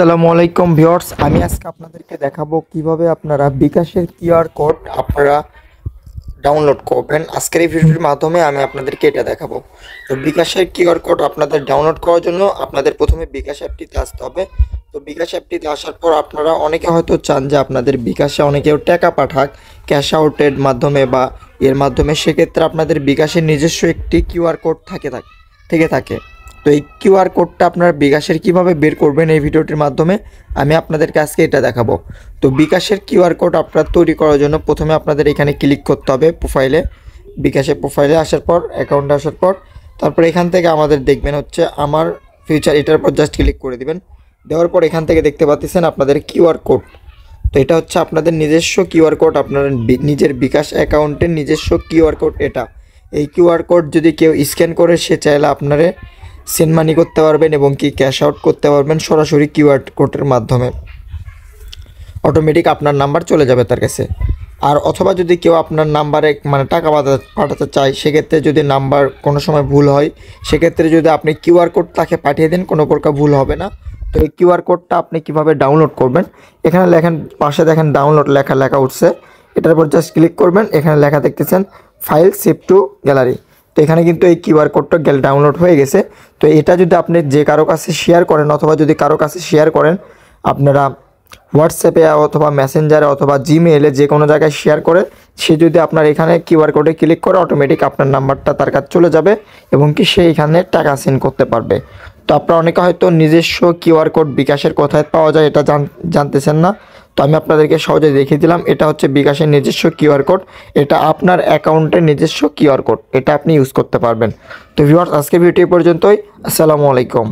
আসসালামু আলাইকুম ভিউয়ার্স, আমি আজকে আপনাদেরকে দেখাবো কিভাবে আপনারা বিকাশের কিউআর কোড আপনারা ডাউনলোড করবেন। আজকের এই ভিডিওর মাধ্যমে আমি আপনাদেরকে এটা দেখাবো। তো বিকাশের কিউআর কোড আপনাদের ডাউনলোড করার জন্য আপনাদের প্রথমে বিকাশ অ্যাপটিতে আসতে হবে। তো বিকাশ অ্যাপটিতে আসার পর আপনারা অনেকে হয়তো চান যে আপনাদের বিকাশে অনেকেও টাকা পাঠাক ক্যাশ আউটের মাধ্যমে বা এর মাধ্যমে, সেক্ষেত্রে আপনাদের বিকাশের নিজস্ব একটি কিউআর কোড থাকে। তো এই কিউআর কোডটা আপনারা বিকাশের কিভাবে বের করবেন এই ভিডিওটির মাধ্যমে আমি আপনাদেরকে আজকে এটা দেখাবো। তো বিকাশের কিউআর কোড আপনারা তৈরি করার জন্য প্রথমে আপনাদের এখানে ক্লিক করতে হবে বিকাশের প্রোফাইলে আসার পর, অ্যাকাউন্টে আসার পর, তারপর এখান থেকে আমাদের দেখবেন হচ্ছে আমার ফিউচার, এটার পর জাস্ট ক্লিক করে দিবেন। দেওয়ার পর এখান থেকে দেখতে পাচ্ছেন আপনাদের কিউআর কোড। তো এটা হচ্ছে আপনাদের নিজস্ব কিউআর কোড, আপনার নিজের বিকাশ অ্যাকাউন্টের নিজস্ব কিউআর কোড এটা। এই কিউআর কোড যদি কেউ স্ক্যান করে সে চাইলে আপনারে সেন্ড মানি করতে পারবেন এবং কি ক্যাশ আউট করতে পারবেন সরাসরি কিউআর কোডের মাধ্যমে। অটোমেটিক আপনার নাম্বার চলে যাবে তার কাছে। আর অথবা যদি কেউ আপনার নাম্বারে টাকা পাঠাতে চায়, সেক্ষেত্রে যদি নাম্বার কোনো সময় ভুল হয়, সেক্ষেত্রে যদি আপনি কিউআর কোড তাকে পাঠিয়ে দেন কোনো প্রকার ভুল হবে না। তো এই কিউআর কোডটা আপনি কিভাবে ডাউনলোড করবেন, এখানে লেখেন, পাশে দেখেন ডাউনলোড লেখা উঠছে, এটার উপর জাস্ট ক্লিক করবেন। এখানে লেখা দেখতেছেন ফাইল সেভ টু গ্যালারি। তো এখানে কিন্তু এই কিউআর কোডটা ডাউনলোড হয়ে গেছে। তো এটা যদি আপনি যে কারো কাছে শেয়ার করেন, অথবা যদি কারো কাছে শেয়ার করেন আপনারা হোয়াটসঅ্যাপে অথবা মেসেঞ্জারে অথবা জিমেইলে যে কোনো জায়গায় শেয়ার করে, সে যদি আপনার এখানে কিউআর কোডে ক্লিক করে অটোমেটিক আপনার নাম্বারটা তার কাছে চলে যাবে এবং কি সে এখানে টাকা সেন্ড করতে পারবে। তো আপনারা অনেকে হয়তো নিজস্ব কিউআর কোড বিকাশের কোথায় পাওয়া যায় এটা জানতেছেন না। তো আমি আপনাদেরকে সহজে দেখিয়ে দিলাম, এটা হচ্ছে বিকাশের নিজস্ব কিউআর কোড। এটা আপনার অ্যাকাউন্টের নিজস্ব কিউআর কোড, এটা আপনি ইউজ করতে পারবেন। তো ভিউয়ার্স, আজকে ভিডিও পর্যন্তই। আসসালামু আলাইকুম।